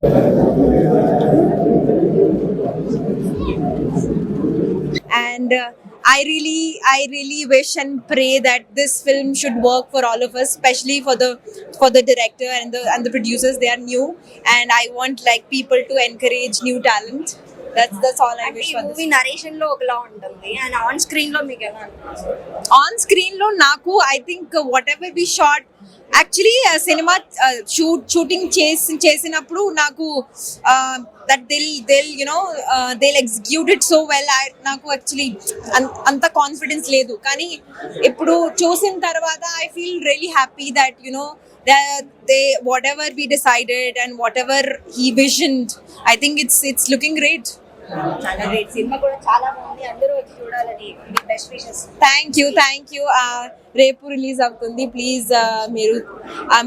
And I really wish and pray that this film should work for all of us, especially for the director and the producers. They are new, and I want like people to encourage new talent. That's all I wish for this. Movie narration లో ఒకలా ఉంటుంది and on screen లో మీకు ఎలా అనిపిస్తుంది? On screen lo naku I think whatever we shot actually cinema shooting చేసినప్పుడు నాకు that they'll you know they'll execute it so well. నాకు actually అంత కాన్ఫిడెన్స్ లేదు, కానీ ఇప్పుడు చూసిన తర్వాత I feel really happy that you know they whatever we decided and whatever he visioned, I think it's looking great. చాలా great, cinema కూడా చాలా బాగుంది, అందరూ వచ్చి చూడాలని బెస్ట్ విషెస్. Thank you. రేపు రిలీజ్ అవుతుంది. ప్లీజ్ మీరు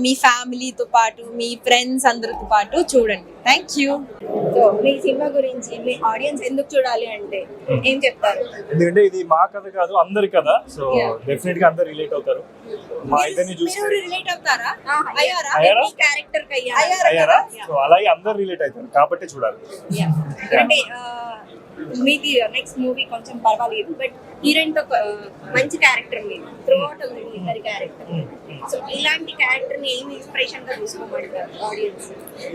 మీ ఫ్యామిలీతో పాటు మీ ఫ్రెండ్స్ అందరితో పాటు చూడండి. Thank you. So me cinema గురించి మీ ఆడియన్స్ ఎందుకు చూడాలి అంటే ఏం చెప్తారు? ఎందుకంటే ఇది మా కథ కాదు, అందరి కథ. సో డెఫినెట్ గా అందరు రిలేట్ అవుతారు. మా ఇద్దరిని చూస్తే రిలేట్ అవుతారా? అయ్యారా? క్యారెక్టర్ కి అయ్యారా? సో అలాగే అందరు రిలేట్ అవుతారు కాబట్టి చూడాలి. అంటే మీది నెక్స్ట్ మూవీ కొంచెం పర్వాలేదు, బట్ హీరోయిన్ తో మంచి క్యారెక్టర్ ఉంది, త్రూ అవుట్ ఉంది ఇద్దరి క్యారెక్టర్. సో ఇలాంటి క్యారెక్టర్ ని ఏం ఇన్స్పిరేషన్ గా తీసుకోమంటారు ఆడియన్స్?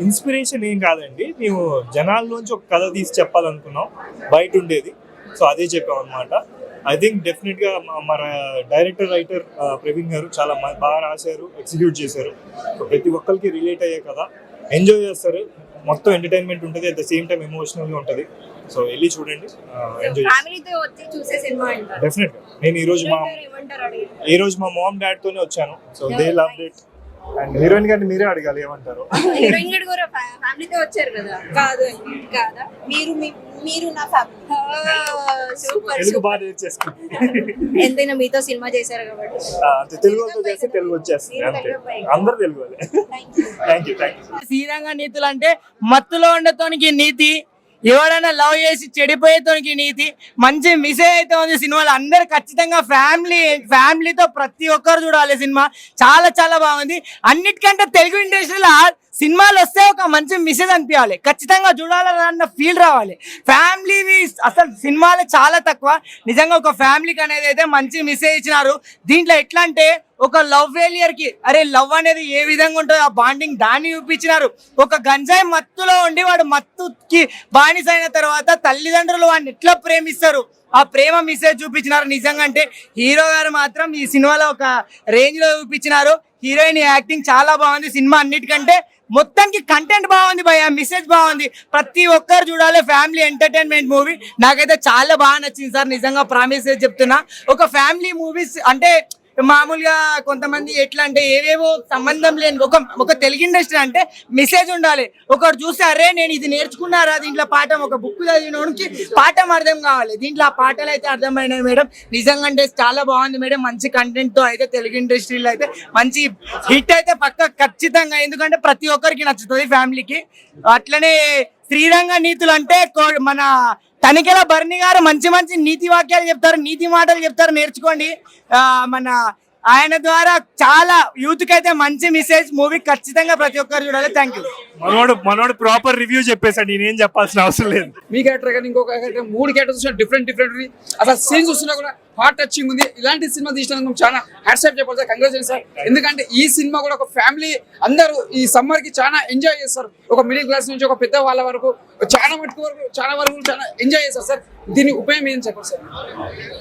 ఇన్స్పిరేషన్ ఏం కాదండి, మేము జనాల్లోంచి ఒక కథ తీసి చెప్పాలనుకున్నాం, బయట ఉండేది. సో అదే చెప్పాం అనమాట. ఐ థింక్ డెఫినెట్ గా మన డైరెక్టర్ రైటర్ ప్రవీణ్ గారు చాలా బాగా రాశారు, ఎగ్జిక్యూట్ చేశారు. సో ప్రతి ఒక్కరికి రిలేట్ అయ్యే కదా, ఎంజాయ్ చేస్తారు. మొత్తం ఎంటర్టైన్మెంట్ ఉంటుంది, at the same time emotional గా ఉంటుంది. సో వెళ్ళి చూడండి, ఎంజాయ్ చేయండి. డెఫినెట్ గా. నేను ఈ రోజు మా మామ్ డాడ్ తోనే వచ్చాను. So they loved it. And heroine గారిని మీరే అడగాలి ఏమంటారు. హీరోయిన్ గారు కూడా ఫ్యామిలీతో వచ్చారు కదా? కాదా మీరు నా ఫ్యామిలీ. సూపర్. తెలుగు బాగా చేసుకుంటారు. ఎంతైనా మీతో సినిమా చేశారు కాబట్టి అంతే, తెలుగుతో చేస్తే తెలుగు వచ్చేస్తుంది అంతే. అందరు తెలుగు వాళ్ళే. Thank you. శ్రీరంగ నీతులు అంటే మత్తులో ఉండేతోనికి నీతి, ఎవరైనా లవ్ చేసి చెడిపోయేతోనికి నీతి, మంచి మెసేజ్ అయితే ఉంది సినిమాలో. అందరు ఖచ్చితంగా ఫ్యామిలీతో ప్రతి ఒక్కరు చూడాలి సినిమా. చాలా చాలా బాగుంది. అన్నిటికంటే తెలుగు ఇండస్ట్రీలో సినిమాలు వస్తే ఒక మంచి మెసేజ్ అనిపించాలి, ఖచ్చితంగా చూడాలన్న ఫీల్ రావాలి. ఫ్యామిలీవి అసలు సినిమాలు చాలా తక్కువ. నిజంగా ఒక ఫ్యామిలీకి అనేది అయితే మంచి మెసేజ్ ఇచ్చినారు. దీంట్లో ఎట్లా అంటే ఒక లవ్ ఫెయిలియర్ కి అరే లవ్ అనేది ఏ విధంగా ఉంటుందో ఆ బాండింగ్ దాన్ని చూపించినారు. ఒక గంజాయి మత్తులో ఉండి వాడు మత్తుకి బానిస అయిన తర్వాత తల్లిదండ్రులు వాడిని ఎట్లా ప్రేమిస్తారు, ఆ ప్రేమ మెసేజ్ చూపించినారు. నిజంగా అంటే హీరో గారు మాత్రం ఈ సినిమాలో ఒక రేంజ్ లో చూపించినారు. హీరోయిన్ యాక్టింగ్ చాలా బాగుంది. సినిమా అన్నిటికంటే మొత్తానికి కంటెంట్ బాగుంది భయ, మెసేజ్ బాగుంది. ప్రతి ఒక్కరు చూడాలి. Family entertainment movie. నాకైతే చాలా బాగా నచ్చింది సార్, నిజంగా ప్రామిస్ చెప్తున్నా. ఒక ఫ్యామిలీ మూవీస్ అంటే మామూలుగా కొంతమంది ఎట్లా అంటే ఏవేవో సంబంధం లేని ఒక తెలుగు ఇండస్ట్రీ అంటే మెసేజ్ ఉండాలి. ఒకటి చూస్తే అరే నేను ఇది నేర్చుకున్నారా, దీంట్లో పాఠం, ఒక బుక్ చదివినోడికి పాఠం అర్థం కావాలి. దీంట్లో ఆ పాఠాలు అయితే అర్థమైనాయి మేడం. నిజంగా అంటే చాలా బాగుంది మేడం. మంచి కంటెంట్ తో అయితే తెలుగు ఇండస్ట్రీలో అయితే మంచి హిట్ అయితే పక్క ఖచ్చితంగా, ఎందుకంటే ప్రతి ఒక్కరికి నచ్చుతుంది ఫ్యామిలీకి. అట్లనే శ్రీరంగ నీతులు అంటే మన తనికెల భరణి గారు మంచి మంచి నీతి వాక్యాలు చెప్తారు, నీతి మాటలు చెప్తారు, నేర్చుకోండి. మన ఆయన ద్వారా చాలా యూత్ కి అయితే మంచి మెసేజ్. మూవీ ఖచ్చితంగా ప్రతి ఒక్కరు చూడాలి. Thank you. మనోడు ప్రాపర్ రివ్యూ చెప్పేసాడు, నేనేం చెప్పాల్సిన అవసరం లేదు. మీ క్యారెక్టర్ కానీ ఇంకొక క్యారెక్టర్, 3 క్యారెక్టర్స్ చూసినా డిఫరెంట్ అసలు సీన్స్ చూస్తున్నా కూడా హార్ట్ టచింగ్ ఉంది. ఇలాంటి సినిమా తీసినందుకు చాలా హ్యాట్సాప్ చెప్పాలి సార్, కంగ్రాచులేషన్ సార్. ఎందుకంటే ఈ సినిమా కూడా ఒక ఫ్యామిలీ అందరూ ఈ సమ్మర్ కి చాలా ఎంజాయ్ చేస్తారు. ఒక మిడిల్ క్లాస్ నుంచి ఒక పెద్ద వాళ్ళ వరకు చాలా వరకు చాలా ఎంజాయ్ చేస్తారు సార్. దీని ఉపయోగం ఏం చెప్పాలి సార్?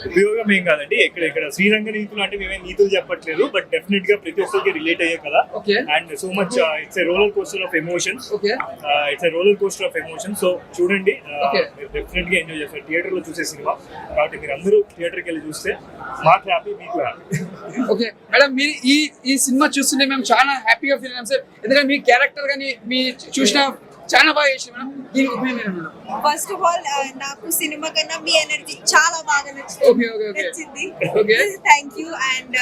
ఉపయోగం ఏం కాదండి, ఇక్కడ శ్రీరంగ నీతులు అంటే మేమే నీతులు చెప్పట్లేదు, బట్ డెఫినెట్ గా ప్రతి ఒక్కరికి రిలేట్ అయ్యే కదా. And so much it's a roller coaster of emotions. So చూడండి, డెఫినెట్ గా ఎంజాయ్ చేస్తారు. థియేటర్ లో చూసే సినిమా కాబట్టి మీరు అందరూ థియేటర్ కి వెళ్ళి చూస్తే మాకు హ్యాపీ, మీకు హ్యాపీ. ఓకే మేడం, మీరు ఈ సినిమా చూస్తుంటే మేము చాలా హ్యాపీగా ఫీల్ అయ్యాం సార్. ఎందుకంటే మీ క్యారెక్టర్ కానీ మీ చూసిన చాలా బాగా చేసి మేడం. దీనికి ఉపయోగం మేడం? ఫస్ట్ ఆఫ్ ఆల్ నాకు సినిమా కన్నా మీ ఎనర్జీ చాలా బాగా నచ్చింది. Thank you. అండ్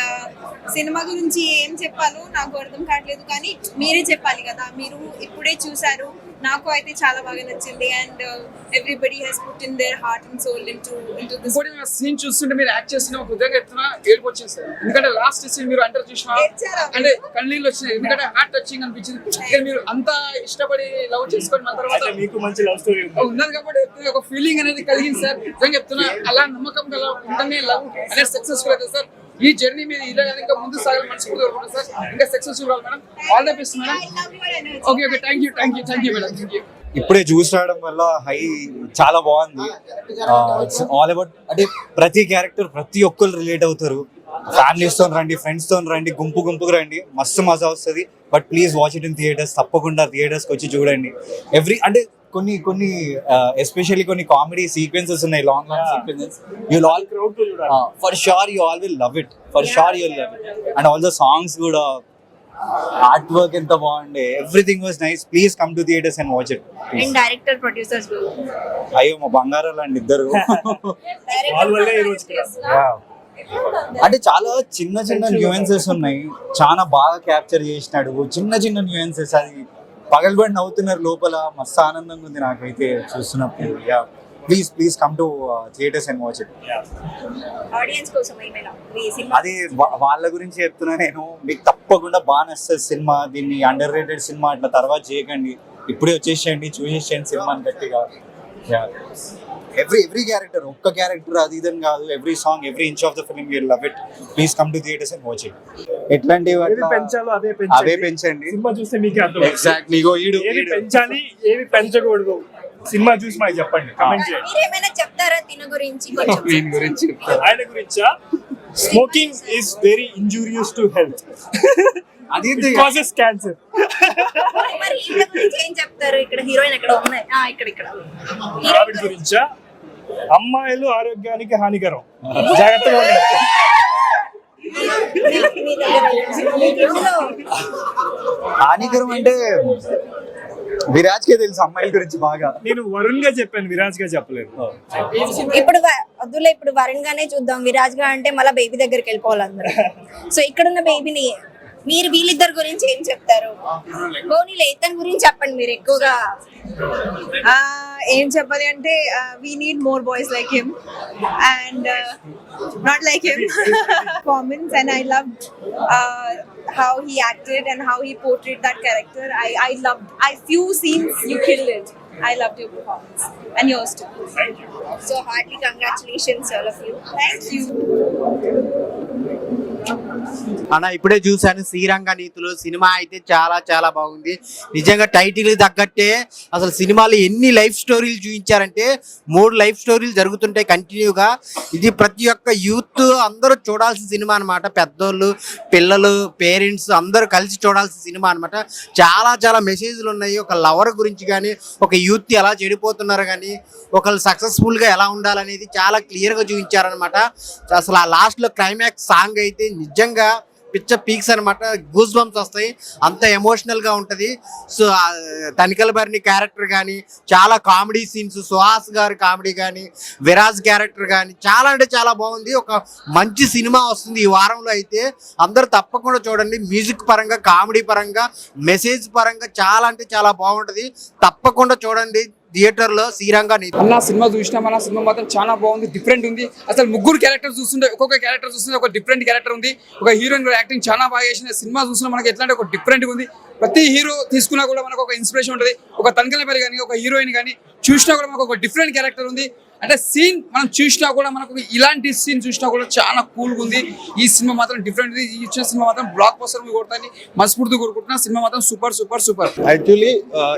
సినిమా గురించి ఏం చెప్పాలో నాకు అర్థం కావట్లేదు, కానీ మీరే చెప్పాలి కదా, మీరు ఇప్పుడే చూసారు. నాకు అయితే చాలా బాగా నచ్చింది and everybody has put in their heart and soul into this. ఇంకోటి సీన్ చూస్తుంటే మీరు యాక్ట్ చేసిన ఒక ఉదయం ఎత్తున ఏడుపు వచ్చింది సార్. ఎందుకంటే లాస్ట్ సీన్ మీరు అంటారు చూసిన ఏడ్చారా? అంటే కన్నీళ్ళు వచ్చినాయి. ఎందుకంటే హార్ట్ టచింగ్ అనిపించింది. కానీ మీరు అంత ఇష్టపడి లవ్ చేసుకొని మన తర్వాత అయితే మీకు మంచి లవ్ స్టోరీ ఉంది. ఉన్నది కాబట్టి ఒక ఫీలింగ్ అనేది కలిగింది సార్. నిజంగా చెప్తున్నా, అలా నమ్మకం గల ఉంటేనే లవ్ అనేది సక్సెస్ఫుల్ అవుతుంది సార్. ఈ జర్నీ మీరు ఇలా ఇంకా ముందు సాగాలి మనస్ఫూర్తిగా కోరుకుంటున్నాను సార్. ఇంకా సక్సెస్ఫుల్ కావాలి madam. All the best madam. Okay thank you madam. Thank you. ఇప్పుడే జ్యూస్ రావడం వల్ల హై చాలా బాగుంది. ఇట్స్ ఆల్ అబౌట్ అంటే ప్రతి క్యారెక్టర్ ప్రతి ఒక్కరు రిలేట్ అవుతారు. ఫ్యామిలీస్ తో రండి, ఫ్రెండ్స్ తో రండి, గుంపుగా రండి, మస్తు మజా వస్తుంది. But please watch it in theatres. తప్పకుండా థియేటర్స్ కి వచ్చి చూడండి. అంటే కొన్ని ఎస్పెషల్లీ కొన్ని కామెడీ సీక్వెన్సెస్ ఉన్నాయి, long sequences. You'll all Crowd తో చూడాలి. For sure you all will love it. For sure you will love it. And all the songs కూడా, ఆర్ట్ వర్క్ ఎంత బాగుండే, everything was nice. Please come to theatres and watch it. And director producers అయ్యో మా బంగారాలు అండి ఇద్దరు. వాళ్ళ వల్లే ఈ రోజు Yeah. అంటే చాలా చిన్న న్యూయెన్సెస్ ఉన్నాయి, చాలా బాగా క్యాప్చర్ చేసినాడు. చిన్న న్యూయెన్సెస్ అది పగలబడి నవ్వుతున్నారు లోపల. మస్తు ఆనందంగా ఉంది నాకైతే చూస్తున్నప్పుడు. Please come to theatres and watch it. Audience కోసం ఏమైనా మీ సినిమా అది వాళ్ళ గురించి చెప్తున్నా నేను. మీకు తప్పకుండా బాగా నచ్చుతుంది సినిమా. దీన్ని అండర్ రేటెడ్ సినిమా అట్లా తర్వాత చేయకండి. ఇప్పుడే వచ్చేసేయండి, చూసేసేయండి సినిమాని గట్టిగా. ఎవ్రీ క్యారెక్టర్, ఒక్క క్యారెక్టర్ అది ఇదని కాదు, every song, every inch of the film you love it. Please come to theatres and watch it. ఎట్లాంటివి ఏవి పెంచాలో అవే పెంచండి. సినిమా చూస్తే మీకే అర్థం. ఎగ్జాక్ట్లీ. ఏవి పెంచాలి, ఏవి పెంచకూడదు, సినిమా చూసి మాకు చెప్పండి, కమెంట్ చేయండి. మీరేమైనా చెప్తారా తిన గురించి కొంచెం? దీని గురించి ఆయన గురించా? Smoking is very injurious to health. అది కాజెస్ క్యాన్సర్. మరి హీరో గురించి ఏం చెప్తారు? ఇక్కడ హీరోయిన్ ఎక్కడ ఉన్నాయి? ఇక్కడ ఆవిడ గురించా? అమ్మాయిలు ఆరోగ్యానికి హానికరం, జాగ్రత్తగా ఉండండి. హానికరం అంటే విరాజ్కే తెలుసు అమ్మాయిల గురించి బాగా. నేను వరుణ్ గా చెప్పాను, విరాజ్ గా చెప్పలేదు. ఇప్పుడు వద్దులే, ఇప్పుడు వరుణ్ గానే చూద్దాం. విరాజ్ గా అంటే మళ్ళీ బేబీ దగ్గరికి వెళ్ళిపోవాలి అందరూ. సో ఇక్కడున్న బేబీని మీరు వీళ్ళిద్దరి గురించి ఏం చెప్తారు? బోనీలో ఇతని గురించి చెప్పండి మీరు ఎక్కువగా. ఏం చెప్పాలి అంటే we need more boys like him and not like him. Performance and I loved how he acted and how he portrayed that character. I loved. Few scenes you killed it. I loved your performance and yours too. So heartily congratulations all of you. Thank you. అన్న ఇప్పుడే చూశాను శ్రీరంగ నీతులు. Cinema అయితే చాలా బాగుంది. నిజంగా title తగ్గట్టే అసలు సినిమాలో ఎన్ని లైఫ్ స్టోరీలు చూపించారంటే 3 లైఫ్ స్టోరీలు జరుగుతుంటాయి కంటిన్యూగా. ఇది ప్రతి ఒక్క యూత్ అందరూ చూడాల్సిన సినిమా అనమాట. పెద్దోళ్ళు, పిల్లలు, పేరెంట్స్ అందరూ కలిసి చూడాల్సిన సినిమా అనమాట. చాలా మెసేజ్లు ఉన్నాయి. ఒక లవర్ గురించి కానీ, ఒక యూత్ ఎలా చెడిపోతున్నారు కానీ, ఒకళ్ళు సక్సెస్ఫుల్గా ఎలా ఉండాలనేది చాలా క్లియర్గా చూపించారనమాట. అసలు ఆ లాస్ట్లో క్లైమాక్స్ సాంగ్ అయితే నిజంగా పిక్చర్ పీక్స్ అనమాట. గూస్ బంప్స్ వస్తాయి, అంత ఎమోషనల్గా ఉంటుంది. సో తనికల భరణి క్యారెక్టర్ కానీ, చాలా కామెడీ సీన్స్, సుహాస్ గారి కామెడీ కానీ, విరాజ్ క్యారెక్టర్ కానీ చాలా అంటే చాలా బాగుంది. ఒక మంచి సినిమా వస్తుంది ఈ వారంలో అయితే. అందరూ తప్పకుండా చూడండి. మ్యూజిక్ పరంగా, కామెడీ పరంగా, మెసేజ్ పరంగా చాలా అంటే చాలా బాగుంటుంది. తప్పకుండా చూడండి థియేటర్ లో శ్రీరంగ నీతులు. అన్న సినిమా చూసినాం. అన్న సినిమా మాత్రం చాలా బాగుంది, డిఫరెంట్ ఉంది. అసలు 3 క్యారెక్టర్స్ చూస్తుంటే ఒక్కొక్క క్యారెక్టర్ చూస్తుంటే ఒక డిఫరెంట్ క్యారెక్టర్ ఉంది. ఒక హీరోయిన్ యాక్టింగ్ చాలా బాగా చేసింది. సినిమా చూసినా మనకి ఎట్లా అంటే ఒక డిఫరెంట్ ఉంది. ప్రతి హీరో తీసుకున్నా కూడా మనకు ఒక ఇన్స్పిరేషన్ ఉంటుంది. ఒక తనకల పేరు కానీ, ఒక హీరోయిన్ కానీ చూసినా కూడా మనకు ఒక డిఫరెంట్ క్యారెక్టర్ ఉంది. అంటే సీన్ మనం చూసినా కూడా మనకు ఇలాంటి సీన్ చూసినా కూడా చాలా కూల్గా ఉంది. ఈ సినిమా మాత్రం డిఫరెంట్ ఉంది. ఈ ఇచ్చిన సినిమా మాత్రం బ్లాక్ బస్టర్ కొడతాను మనస్ఫూర్తి కోరుకుంటున్నా. సినిమా మాత్రం సూపర్. యాక్చువల్లీ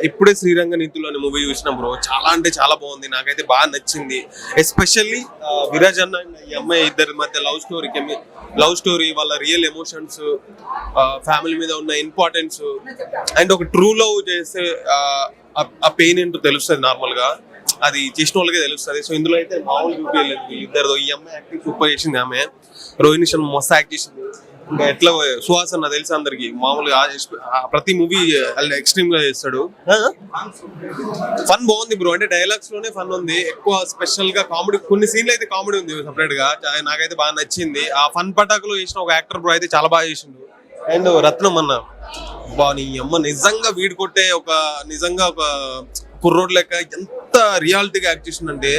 ఇప్పుడే శ్రీరంగ నీతులు అనే మూవీ చూసిన బ్రో, చాలా అంటే చాలా బాగుంది. నాకైతే బాగా నచ్చింది. ఎస్పెషల్లీ విరాజ్ అన్న ఈ అమ్మాయి ఇద్దరి మధ్య లవ్ స్టోరీ, వాళ్ళ రియల్ ఎమోషన్స్, ఫ్యామిలీ మీద ఉన్న ఇంపార్టెన్స్ అండ్ ఒక ట్రూ లవ్ చేస్తే ఆ పెయిన్ ఏంటో తెలుస్తుంది. నార్మల్ గా అది చేసిన వాళ్ళకే తెలుస్తుంది. సో ఇందులో అయితే మామూలు చూపించలేదు వీళ్ళిద్దరు. ఈ అమ్మాయి యాక్టింగ్ సూపర్ చేసింది. ఆమె రోహిణి శర్మ మస్తు యాక్ట్ చేసింది. ఇంకా ఎట్లా సుహాస్ అన్న తెలుసు అందరికి, మామూలుగా ప్రతి మూవీ ఎక్స్ట్రీమ్ గా చేస్తాడు. ఫన్ బాగుంది బ్రో. అంటే డైలాగ్స్ లోనే ఫన్ ఉంది. ఎక్కువ స్పెషల్ గా కామెడీ, కొన్ని సీన్లు అయితే కామెడీ ఉంది సపరేట్ గా. నాకైతే బాగా నచ్చింది. ఆ ఫన్ పటాకులో చేసిన ఒక యాక్టర్ బ్రో అయితే చాలా బాగా చేసిండు. అండ్ రత్నం అన్న బా నీ అమ్మ నిజంగా వీడు కొట్టే నిజంగా ఒక కుర్రోడ్ లెక్క ఎంత రియాలిటీగా యాక్ట్ చేసిందంటే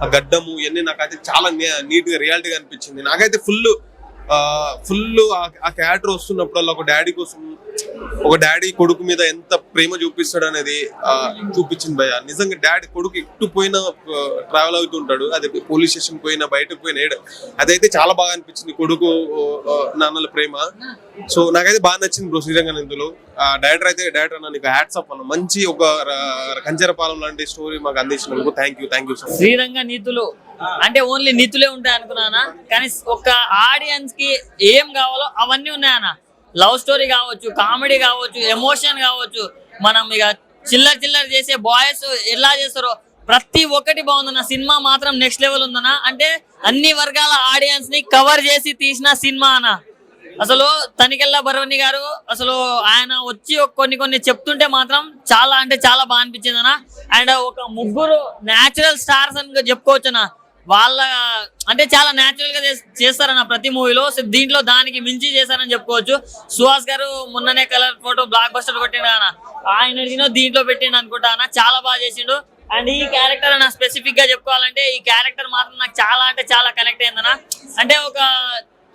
ఆ గడ్డము ఇవన్నీ నాకైతే చాలా నీట్ గా రియాలిటీగా అనిపించింది. నాకైతే ఫుల్ ఆ క్యారెక్టర్ వస్తున్నప్పుడల్లా ఒక డాడీ కొడుకు మీద ఎంత ప్రేమ చూపిస్తాడు అనేది చూపించింది భయ్య. నిజంగా డాడీ కొడుకు ఎటు పోయినా ట్రావెల్ అవుతుంటాడు, అదే పోలీస్ స్టేషన్ పోయినా బయటకు పోయినా అదైతే చాలా బాగా అనిపించింది కొడుకు నాన్నల ప్రేమ. సో నాకైతే బాగా నచ్చింది బ్రో శ్రీరంగ నిందులు. డైరెక్టర్ అన్న నీకు హ్యాట్స్ ఆఫ్ అన్న, మంచి ఒక కంచరపాలెం లాంటి స్టోరీ మాకు అందించినందుకు థ్యాంక్ యూ సార్. శ్రీరంగ నీతులు అంటే ఓన్లీ నీతులే ఉంటాయి అనుకున్నానా, కానీ ఒక ఆడియన్స్ కి ఏం కావాలో అవన్నీ ఉన్నాయన్న. లవ్ స్టోరీ కావచ్చు, కామెడీ కావచ్చు, ఎమోషన్ కావచ్చు, మనం ఇక చిల్లర చేసే బాయ్స్ ఎలా చేస్తారో ప్రతి ఒక్కటి బాగుందన్న. సినిమా మాత్రం నెక్స్ట్ లెవెల్ ఉందన్న. అంటే అన్ని వర్గాల ఆడియన్స్ ని కవర్ చేసి తీసిన సినిమా అన్న. అసలు తనికెళ్ళ భరణి గారు అసలు ఆయన వచ్చి కొన్ని చెప్తుంటే మాత్రం చాలా అంటే చాలా బాగా అనిపించింది అన్న. అండ్ ఒక ముగ్గురు న్యాచురల్ స్టార్స్ అని చెప్పుకోవచ్చు అన్న. వాళ్ళ అంటే చాలా న్యాచురల్ గా చేస్తారన్న ప్రతి మూవీలో. దీంట్లో దానికి మించి చేశారని చెప్పుకోవచ్చు. సుహాస్ గారు మొన్ననే కలర్ ఫోటో బ్లాక్ బస్టర్ కొట్టిండు అన్న, ఆయన దీంట్లో పెట్టిండు అనుకుంటా అన్న. చాలా బాగా చేసిండు. అండ్ ఈ క్యారెక్టర్ అన్న స్పెసిఫిక్ గా చెప్పుకోవాలంటే ఈ క్యారెక్టర్ మాత్రం నాకు చాలా అంటే చాలా కనెక్ట్ అయిందన్న. అంటే ఒక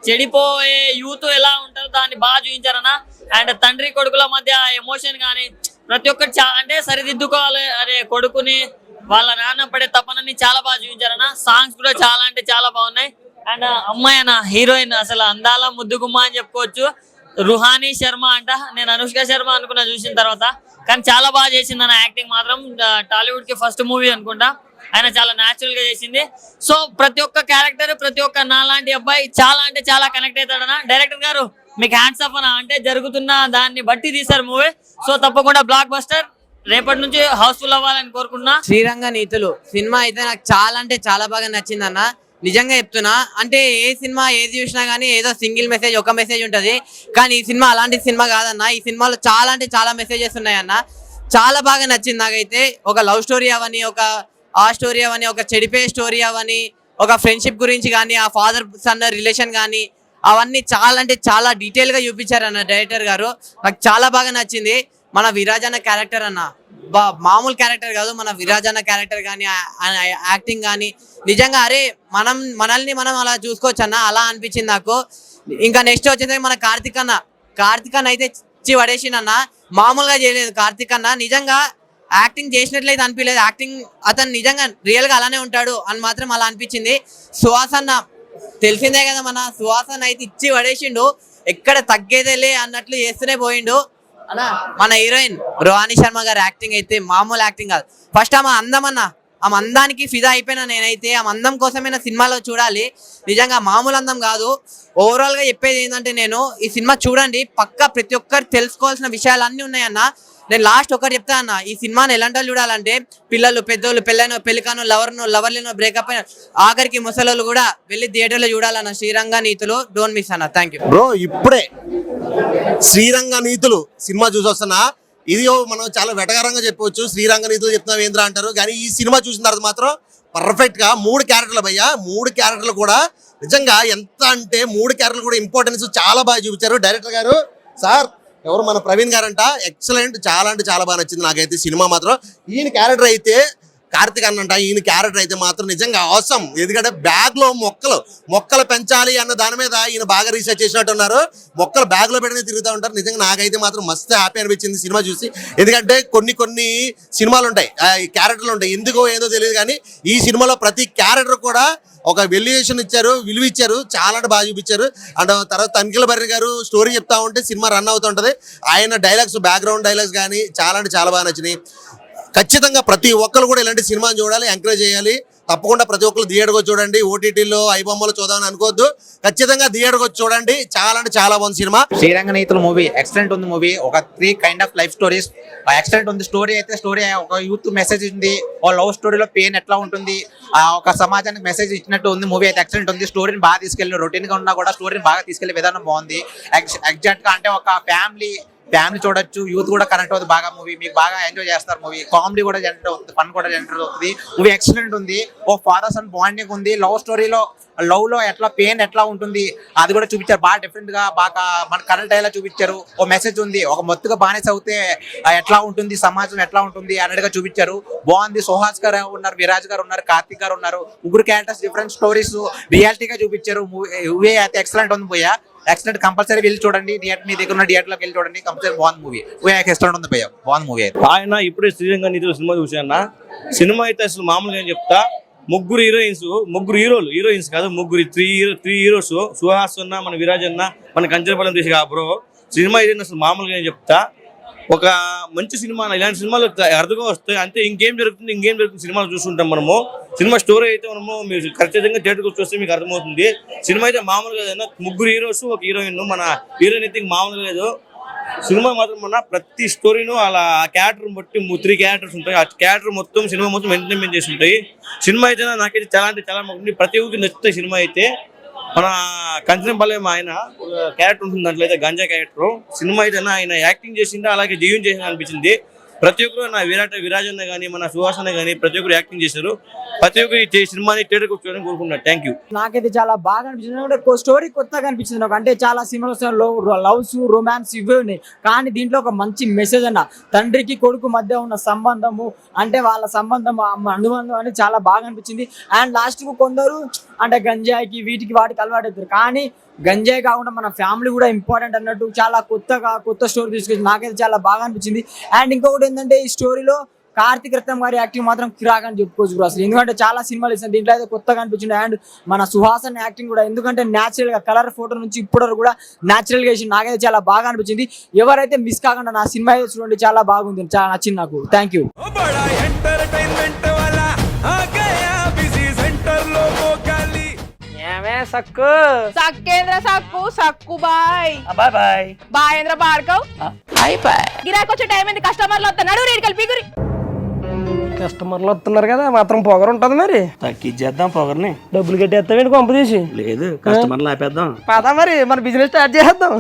చెడిపోయే యూత్ ఎలా ఉంటారో దాన్ని బాగా చూపించారన్న. అండ్ తండ్రి కొడుకుల మధ్య ఎమోషన్ కానీ ప్రతి ఒక్కటి అంటే సరిదిద్దుకోవాలి అనే కొడుకుని వాళ్ళ నాన్న పడే తపనని చాలా బాగా చూపించారన్న. సాంగ్స్ కూడా చాలా అంటే చాలా బాగున్నాయి. అండ్ అమ్మాయి అన్న హీరోయిన్ అసలు అందాల ముద్దుగుమ్మ అని చెప్పుకోవచ్చు. రుహానీ శర్మ అంట, నేను అనుష్క శర్మ అనుకున్నా చూసిన తర్వాత, కానీ చాలా బాగా చేసింది అన్న. యాక్టింగ్ మాత్రం టాలీవుడ్ కి ఫస్ట్ మూవీ అనుకుంటా, ఆయన చాలా న్యాచురల్ గా చేసింది. సో ప్రతి ఒక్క క్యారెక్టర్ ప్రతి ఒక్క నాలాంటి అబ్బాయి చాలా అంటే చాలా కనెక్ట్ అవుతాడన్న. డైరెక్టర్ గారు మీకు హ్యాండ్స్ ఆఫ్ అన్న, అంటే జరుగుతున్న దాన్ని బట్టి తీశారు మూవీ. సో తప్పకుండా బ్లాక్ బస్టర్ రేపటి నుంచి హౌస్ఫుల్ అవ్వాలని కోరుకున్నా. శ్రీరంగ నీతులు సినిమా అయితే నాకు చాలా అంటే చాలా బాగా నచ్చింది అన్న. నిజంగా చెప్తున్నా, అంటే ఏ సినిమా ఏది చూసినా కానీ ఏదో సింగిల్ మెసేజ్ ఒక మెసేజ్ ఉంటుంది, కానీ ఈ సినిమా అలాంటి సినిమా కాదన్న. ఈ సినిమాలో చాలా అంటే చాలా మెసేజెస్ ఉన్నాయన్న. చాలా బాగా నచ్చింది నాకైతే. ఒక లవ్ స్టోరీ అవని, ఒక ఆ స్టోరీ అవని, ఒక చెడిపోయే స్టోరీ అవని, ఒక ఫ్రెండ్షిప్ గురించి కానీ, ఆ ఫాదర్ సన్ రిలేషన్ కానీ, అవన్నీ చాలా అంటే చాలా డీటెయిల్గా చూపించారు అన్న డైరెక్టర్ గారు. నాకు చాలా బాగా నచ్చింది. మన విరాజ్ అన్న క్యారెక్టర్ అన్న మామూలు క్యారెక్టర్ కాదు. మన విరాజ్ అన్న క్యారెక్టర్ కానీ యాక్టింగ్ కానీ నిజంగా అరే మనల్ని మనం అలా చూసుకోవచ్చు అన్న, అలా అనిపించింది నాకు. ఇంకా నెక్స్ట్ వచ్చేసరికి మన కార్తిక్ అన్న అయితే ఇచ్చి పడేసిందన్న. మామూలుగా చేయలేదు కార్తిక్ అన్న. నిజంగా యాక్టింగ్ చేసినట్లయితే అనిపించలేదు. యాక్టింగ్ అతను నిజంగా రియల్ గా అలానే ఉంటాడు అని మాత్రం అలా అనిపించింది. సుహాస్ అన్న తెలిసిందే కదా, మన సుహాస్ అన్న అయితే ఇచ్చి పడేసిండు. ఎక్కడ తగ్గేదేలే అన్నట్లు చేస్తూనే పోయిండు అన్న. మన హీరోయిన్ రుహానీ శర్మ గారి యాక్టింగ్ అయితే మామూలు యాక్టింగ్ కాదు. ఫస్ట్ ఆమె అందం అన్న, ఆమె అందానికి ఫిదా అయిపోయినా నేనైతే. ఆమె అందం కోసమైనా సినిమాలో చూడాలి. నిజంగా మామూలు అందం కాదు. ఓవరాల్ గా చెప్పేది ఏంటంటే, నేను ఈ సినిమా చూడండి, పక్కా ప్రతి ఒక్కరు తెలుసుకోవాల్సిన విషయాలు అన్నీ ఉన్నాయన్న. నేను లాస్ట్ ఒకటి చెప్తా అన్న, ఈ సినిమాని ఎలాంటి వాళ్ళు చూడాలంటే పిల్లలు, పెద్దోళ్ళు, పెళ్ళికాను, లవర్ లేనో, బ్రేకప్ అయిన, ఆఖరికి ముసలోళ్ళు కూడా వెళ్ళి థియేటర్లో చూడాలన్న శ్రీరంగ నీతులు. డోంట్ మిస్ అన్న. Thank you bro. ఇప్పుడే శ్రీరంగ నీతులు సినిమా చూసి వస్తున్నా. ఇది మనం చాలా వెటకారంగా చెప్పవచ్చు, శ్రీరంగ నీతులు చెప్తున్నాం ఏంద్రా అంటారు, కానీ ఈ సినిమా చూసిన తర్వాత మాత్రం పర్ఫెక్ట్ గా 3 క్యారెక్టర్లు భయ్యా. 3 క్యారెక్టర్లు కూడా నిజంగా ఎంత అంటే 3 క్యారెక్టర్లు కూడా ఇంపార్టెన్స్ చాలా బాగా చూపించారు డైరెక్టర్ గారు. సార్ ఎవరు మన ప్రవీణ్ గారు అంట, ఎక్సలెంట్. చాలా అంటే చాలా బాగా నచ్చింది నాకైతే సినిమా మాత్రం. ఈయన క్యారెక్టర్ అయితే కార్తిక్ అన్నంట, ఈయన క్యారెక్టర్ అయితే మాత్రం నిజంగా అవసరం. ఎందుకంటే బ్యాగ్ లో మొక్కలు పెంచాలి అన్న దాని మీద ఈయన బాగా రీసెర్చ్ చేసినట్టు ఉన్నారు. మొక్కలు బ్యాగ్ లో పెట్టుకుని తిరుగుతూ ఉంటారు. నిజంగా నాకైతే మాత్రం మస్తు హ్యాపీ అనిపించింది సినిమా చూసి. ఎందుకంటే కొన్ని సినిమాలు ఉంటాయి, క్యారెక్టర్లు ఉంటాయి, ఎందుకో ఏదో తెలియదు, కానీ ఈ సినిమాలో ప్రతి క్యారెక్టర్ కూడా ఒక వెల్యుయేషన్ ఇచ్చారు, విలువ ఇచ్చారు. చాలా అంటే బాగా చూపించారు. అండ్ తర్వాత తనిఖీల భరణి గారు స్టోరీ చెప్తా ఉంటే సినిమా రన్ అవుతుంటది. ఆయన డైలాగ్స్, బ్యాక్గ్రౌండ్ డైలాగ్స్ కానీ చాలా అంటే చాలా బాగా నచ్చినాయి. ఖచ్చితంగా ప్రతి ఒక్కరు కూడా ఇలాంటి సినిమాని చూడాలి, ఎంకరేజ్ చేయాలి. తప్పకుండా ప్రతి ఒక్కరు థియేటర్కి వచ్చి చూడండి. ఓటీటీలో ఐబొమ్మలో చూద్దామని అనుకోవద్దు, ఖచ్చితంగా థియేటర్కి వచ్చి చూడండి. చాలా అంటే చాలా బాగుంది సినిమా. శ్రీరంగ నీతులు మూవీ ఎక్సలెంట్ ఉంది. మూవీ ఒక 3 kind of life stories excellent ఉంది. స్టోరీ ఒక యూత్ మెసేజ్ ఉంది. ఒక లవ్ స్టోరీలో పెయిన్ ఎట్లా ఉంటుంది, ఒక సమాజానికి మెసేజ్ ఇచ్చినట్టు ఉంది. మూవీ అయితే ఎక్సలెంట్ ఉంది. స్టోరీని బాగా తీసుకెళ్ళి, రొటీన్ గా ఉన్నా కూడా స్టోరీని బాగా తీసుకెళ్లే విధానం బాగుంది. ఎగ్జాక్ట్ గా అంటే ఒక ఫ్యామిలీ ఫ్యామిలీ చూడొచ్చు, యూత్ కూడా కనెక్ట్ అవుతుంది బాగా మూవీ. మీకు బాగా ఎంజాయ్ చేస్తారు మూవీ. కామెడీ కూడా జనరేట్ అవుతుంది, ఫన్ కూడా జనరేట్ అవుతుంది. మూవీ ఎక్సలెంట్ ఉంది. ఓ ఫాదర్ సన్ బాండింగ్ ఉంది. లవ్ స్టోరీలో లవ్ లో ఎట్లా పెయిన్ ఎట్లా ఉంటుంది అది కూడా చూపించారు బాగా డిఫరెంట్ గా, బాగా మన కరెంట్ అయ్యేలా చూపించారు. ఓ మెసేజ్ ఉంది, ఒక మొత్తుగా బానిస అవుతే ఎట్లా ఉంటుంది సమాజం ఎట్లా ఉంటుంది అన్నట్టుగా చూపించారు. బాగుంది. సుహాస్ గారు ఉన్నారు, విరాజ్ గారు ఉన్నారు, కార్తిక్ గారు ఉన్నారు. ముగ్గురు క్యారెక్టర్స్ డిఫరెంట్ స్టోరీస్ రియాలిటీగా చూపించారు. మూవీ అయితే ఎక్సలెంట్ ఉంది భయ్యా, ఎక్సలెంట్. కంపల్సరీ వెళ్ళి చూడండి. మీ దగ్గర ఉన్న థియేటర్ లోకి వెళ్ళి చూడండి. కంపల్సరీ బాగుంది మూవీ. ఎక్సలెంట్ ఉంది భయ్యా, బాగుంది మూవీ అయితే. ఆయన ఇప్పుడే శ్రీరంగ నీతులు సినిమా చూసాన్న. సినిమా అయితే అసలు మామూలుగా ఏం చెప్తా, ముగ్గురు హీరోయిన్స్ కాదు, ముగ్గురు త్రీ హీరోస్. సుహాస్ అన్న, మన విరాజ్ అన్న, మన కంచరపాలెం తీసి బ్రో. సినిమా అయితే అసలు మామూలుగా ఏం చెప్తా, ఒక మంచి సినిమా. ఇలాంటి సినిమాలు అర్థంగా వస్తాయి అంతే. ఇంకేం జరుగుతుంది సినిమాలు చూస్తుంటాం మనము. సినిమా స్టోరీ అయితే మనము మీరు ఖచ్చితంగా థియేటర్కి చూస్తే మీకు అర్థమవుతుంది. సినిమా అయితే మామూలుగా ఏదైనా ముగ్గురు హీరోస్, ఒక హీరోయిన్. మన హీరోయిన్ అయితే మామూలుగా లేదు. సినిమా మాత్రం మన ప్రతి స్టోరీను అలా ఆ క్యారెక్టర్ బట్టి 3 క్యారెక్టర్స్ ఉంటాయి. ఆ క్యారెక్టర్ మొత్తం సినిమా మొత్తం ఎంటర్టైన్మెంట్ చేసి ఉంటాయి. సినిమా అయితే నాకైతే చాలా అంటే చాలా బాగుంది. ప్రతి ఒక్కరికి నచ్చుతాయి. సినిమా అయితే మన కంచనపాలెం ఆయన క్యారెక్టర్ ఉంటుంది, దాంట్లో అయితే గంజా క్యారెక్టర్. సినిమా అయితే ఆయన యాక్టింగ్ చేసిందా అలాగే జీవం చేసిందా అనిపించింది. ప్రతి ఒక్కరు నా విరాజ్ అన్న కానీ, మన సుహాస్ అన్న కానీ ప్రతి ఒక్కరు యాక్టింగ్ చేశారు. ప్రతి ఒక్కరు ఈ సినిమాని థియేటర్కి వచ్చారని కోరుకుంటున్నాను. Thank you. నాకైతే చాలా బాగా అనిపించింది. స్టోరీ కొత్తగా అనిపించింది నాకు. అంటే చాలా సినిమాలు లవ్స్, రొమాన్స్ ఇవే ఉన్నాయి, కానీ దీంట్లో ఒక మంచి మెసేజ్ అన్న. తండ్రికి కొడుకు మధ్య ఉన్న సంబంధము, అంటే వాళ్ళ సంబంధం అనుబంధం అని చాలా బాగా అనిపించింది. అండ్ లాస్ట్ కు కొందరు అంటే గంజాయికి వీటికి వాటికి అలవాటు అవుతారు, కానీ గంజాయి కాకుండా మన ఫ్యామిలీ కూడా ఇంపార్టెంట్ అన్నట్టు చాలా కొత్త స్టోరీ తీసుకొచ్చి నాకైతే చాలా బాగా అనిపించింది. అండ్ ఇంకొకటి ఏంటంటే ఈ స్టోరీలో కార్తిక్ రత్నం గారి యాక్టింగ్ మాత్రం కిరాక్ అని చెప్పుకోవచ్చు బ్రో అసలు. ఎందుకంటే చాలా సినిమాలు ఇస్తాను, దీంట్లో అయితే కొత్తగా అనిపించింది. అండ్ మన సుహాసన్ యాక్టింగ్ కూడా, ఎందుకంటే న్యాచురల్ గా కలర్ ఫోటో నుంచి ఇప్పటి కూడా న్యాచురల్ గా వేసి నాకైతే చాలా బాగా అనిపించింది. ఎవరైతే మిస్ కాకుండా నా సినిమా అయితే చూడండి, చాలా బాగుంది, చాలా నచ్చింది నాకు. Thank you. సక్కు సక్కేంద్ర సక్కు సక్కు బాయ్ బాయ్ బాయ్ బాయేంద్ర భార్గవ్ బాయ్ బాయ్. గిరాకి వచ్చే టైం ఏంది, కస్టమర్లు వస్తున్నాడు, రేటు కలిపి గురి. కస్టమర్లు వస్తున్నారు కదా, మాత్రం పొగరు ఉంటది మరి. తగ్గించేద్దాం పొగర్ని. డబ్బులు కట్టేస్తామేంటి కొంప తీసి? లేదు, కస్టమర్లు ఆపేద్దాం. పదా మరి మన బిజినెస్ స్టార్ట్ చేద్దాం.